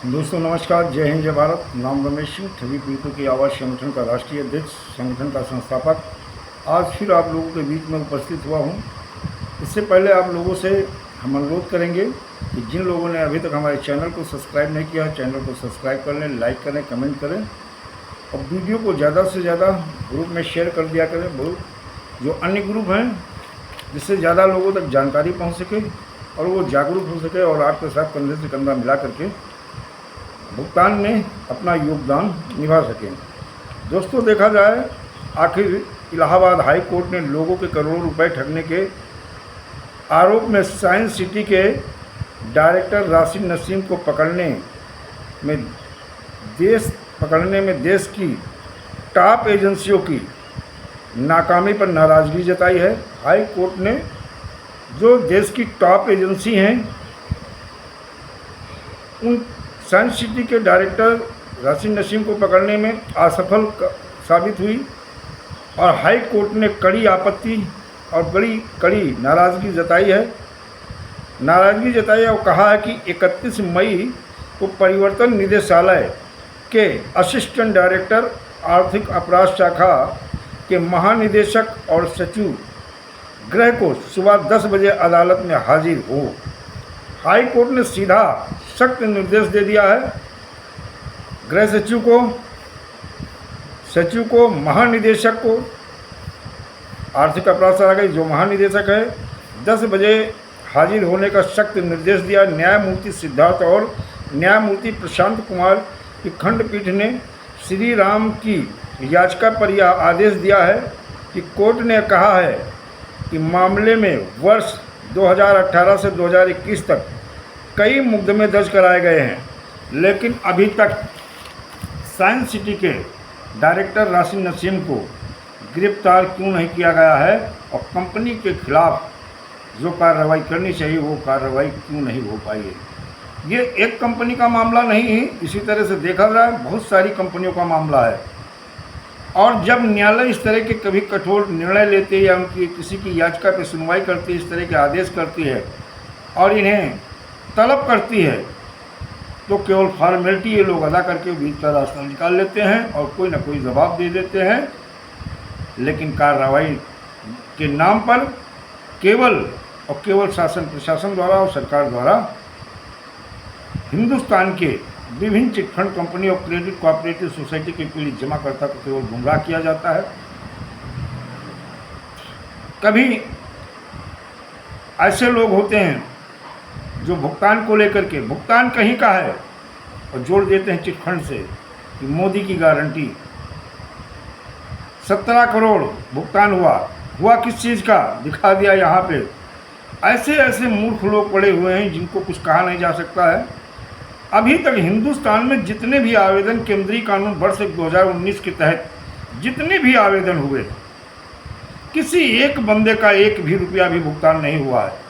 दोस्तों नमस्कार, जय हिंद, जय भारत। नाम रमेश सिंह, सभी पीड़ितों की आवाज़ संगठन का राष्ट्रीय अध्यक्ष, संगठन का संस्थापक। आज फिर आप लोगों के बीच में उपस्थित हुआ हूं। इससे पहले आप लोगों से हम अनुरोध करेंगे कि जिन लोगों ने अभी तक हमारे चैनल को सब्सक्राइब नहीं किया है, चैनल को सब्सक्राइब कर लें, लाइक करें, कमेंट करें और वीडियो को ज़्यादा से ज़्यादा ग्रुप में शेयर कर दिया करें, जो अन्य ग्रुप हैं, जिससे ज़्यादा लोगों तक जानकारी पहुँच सके और वो जागरूक हो सके और आपके साथ कंधे से कंधा मिला करके भुगतान में अपना योगदान निभा सकें। दोस्तों, देखा जाए आखिर इलाहाबाद हाई कोर्ट ने लोगों के करोड़ों रुपए ठगने के आरोप में साइंस सिटी के डायरेक्टर राशिद नसीम को पकड़ने में देश की टॉप एजेंसियों की नाकामी पर नाराज़गी जताई है। हाई कोर्ट ने जो देश की टॉप एजेंसी हैं उन साइंस सिटी के डायरेक्टर राशिद नसीम को पकड़ने में असफल साबित हुई और हाई कोर्ट ने कड़ी आपत्ति और बड़ी कड़ी नाराज़गी जताई और कहा है कि 31 मई को परिवर्तन निदेशालय के असिस्टेंट डायरेक्टर आर्थिक अपराध शाखा के महानिदेशक और सचिव गृह को सुबह 10 बजे अदालत में हाजिर हो। हाई कोर्ट ने सीधा सख्त निर्देश दे दिया है गृह सचिव को महानिदेशक को, आर्थिक अपराध शाखा के जो महानिदेशक है, 10 बजे हाजिर होने का सख्त निर्देश दिया। न्यायमूर्ति सिद्धार्थ और न्यायमूर्ति प्रशांत कुमार की खंडपीठ ने श्री राम की याचिका पर यह आदेश दिया है कि कोर्ट ने कहा है कि मामले में वर्ष 2018 से 2021 तक कई मुकदमे दर्ज कराए गए हैं, लेकिन अभी तक साइंस सिटी के डायरेक्टर राशिद नसीम को गिरफ्तार क्यों नहीं किया गया है और कंपनी के खिलाफ जो कार्रवाई करनी चाहिए वो कार्रवाई क्यों नहीं हो पाई है। ये एक कंपनी का मामला नहीं है, इसी तरह से देखा जाए बहुत सारी कंपनियों का मामला है। और जब न्यायालय इस तरह के कभी कठोर निर्णय लेते हैं या उनकी किसी की याचिका पर सुनवाई करती है, इस तरह के आदेश करती है और इन्हें तलब करती है, तो केवल फॉर्मेलिटी ये लोग अदा करके बीच का रास्ता निकाल लेते हैं और कोई ना कोई जवाब दे देते हैं, लेकिन कार्रवाई के नाम पर केवल शासन प्रशासन द्वारा और सरकार द्वारा हिंदुस्तान के विभिन्न चिटफंड कंपनी और क्रेडिट कोऑपरेटिव सोसाइटी के पीड़ित जमाकर्ता को केवल गुमराह किया जाता है। कभी ऐसे लोग होते हैं जो भुगतान को लेकर के, भुगतान कहीं का है और जोड़ देते हैं चिटफंड से कि मोदी की गारंटी 17 करोड़ भुगतान हुआ किस चीज़ का दिखा दिया यहाँ पे। ऐसे मूर्ख लोग पड़े हुए हैं जिनको कुछ कहा नहीं जा सकता है। अभी तक हिंदुस्तान में जितने भी आवेदन केंद्रीय कानून वर्ष 2019 के तहत जितने भी आवेदन हुए, किसी एक बंदे का एक भी रुपया भी भुगतान नहीं हुआ है।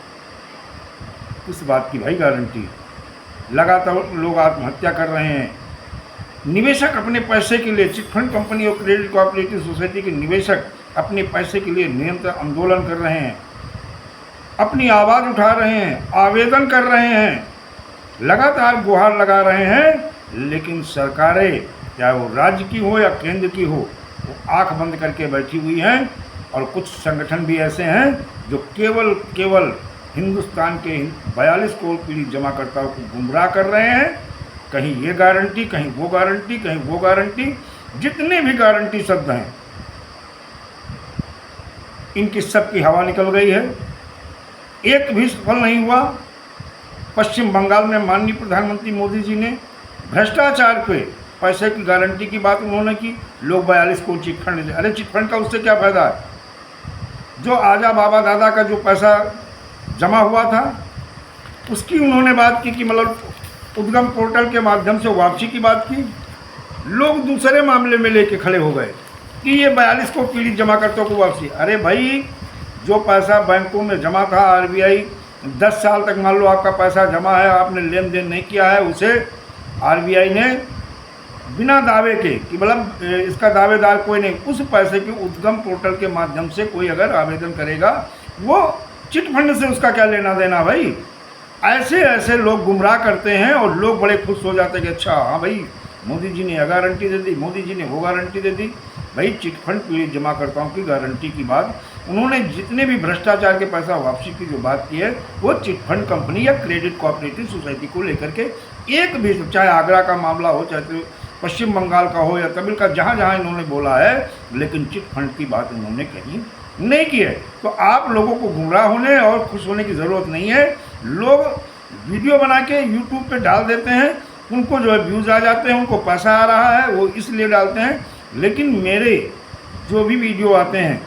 इस बात की भाई गारंटी। लगातार लोग आत्महत्या कर रहे हैं। निवेशक अपने पैसे के लिए, चिटफंड कंपनी और क्रेडिट कोऑपरेटिव सोसाइटी के निवेशक अपने पैसे के लिए निरंतर आंदोलन कर रहे हैं, अपनी आवाज़ उठा रहे हैं, आवेदन कर रहे हैं, लगातार गुहार लगा रहे हैं, लेकिन सरकारें, चाहे वो राज्य की हो या केंद्र की हो, वो आंख बंद करके बैठी हुई हैं। और कुछ संगठन भी ऐसे हैं जो केवल हिंदुस्तान के 42 करोड़ पीड़ित जमाकर्ताओं को गुमराह कर रहे हैं। कहीं ये गारंटी, कहीं वो गारंटी, कहीं वो गारंटी, जितने भी गारंटी शब्द हैं इनकी सबकी हवा निकल गई है, एक भी सफल नहीं हुआ। पश्चिम बंगाल में माननीय प्रधानमंत्री मोदी जी ने भ्रष्टाचार पे पैसे की गारंटी की बात उन्होंने की, लोग 42 करोड़ चिटफंड, अरे चिटफंड का उससे क्या फ़ायदा है। जो आजा बाबा दादा का जो पैसा जमा हुआ था उसकी उन्होंने बात की कि मतलब उद्गम पोर्टल के माध्यम से वापसी की बात की। लोग दूसरे मामले में लेके खड़े हो गए कि ये 42 को पीड़ित जमाकर्ताओं को वापसी। अरे भाई, जो पैसा बैंकों में जमा था, आरबीआई 10 साल तक मान लो आपका पैसा जमा है, आपने लेन देन नहीं किया है, उसे आरबीआई ने बिना दावे के कि मतलब इसका दावेदार कोई नहीं, उस पैसे की उद्गम पोर्टल के माध्यम से कोई अगर आवेदन करेगा, वो चिटफंड से उसका क्या लेना देना भाई। ऐसे ऐसे लोग गुमराह करते हैं और लोग बड़े खुश हो जाते हैं कि अच्छा हाँ भाई, मोदी जी ने यह गारंटी दे दी, मोदी जी ने वो गारंटी दे दी। भाई चिट फंड के लिए जमाकर्ताओं की गारंटी की बात, उन्होंने जितने भी भ्रष्टाचार के पैसा वापसी की जो बात की है वो चिट फंड कंपनी या क्रेडिट कोऑपरेटिव सोसाइटी को लेकर के एक भी, चाहे आगरा का मामला हो, चाहे पश्चिम बंगाल का हो या तमिल का, जहाँ जहाँ इन्होंने बोला है, लेकिन चिट फंड की बात इन्होंने कहीं नहीं की है। तो आप लोगों को गुमराह होने और खुश होने की ज़रूरत नहीं है। लोग वीडियो बना के यूट्यूब पे डाल देते हैं, उनको जो है व्यूज़ आ जाते हैं, उनको पैसा आ रहा है, वो इसलिए डालते हैं। लेकिन मेरे जो भी वीडियो आते हैं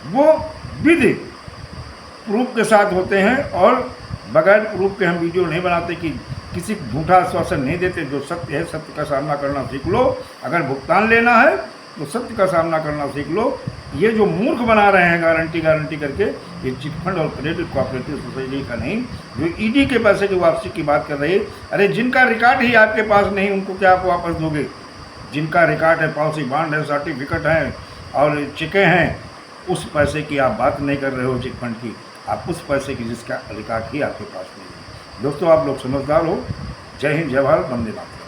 वो विद प्रूफ के साथ होते हैं और बगैर प्रूफ के हम वीडियो नहीं बनाते कि किसी को झूठा आश्वासन नहीं देते। जो सत्य है, सत्य का सामना करना सीख लो। अगर भुगतान लेना है तो सत्य का सामना करना सीख लो। ये जो मूर्ख बना रहे हैं गारंटी करके, ये चिट फंड और क्रेडिट कोऑपरेटिव सोसाइटी का नहीं, जो ईडी के पैसे की वापसी की बात कर रही है। अरे जिनका रिकॉर्ड ही आपके पास नहीं, उनको क्या आप वापस दोगे? जिनका रिकॉर्ड है, पॉलिसी बॉन्ड है, सर्टिफिकेट है और चेकें हैं, उस पैसे की आप बात नहीं कर रहे हो चिट फंड की। आप उस पैसे की जिसका रिकॉर्ड ही आपके पास नहीं है। दोस्तों, आप लोग समझदार हो। जय हिंद, जय भारत, वंदे मातरम।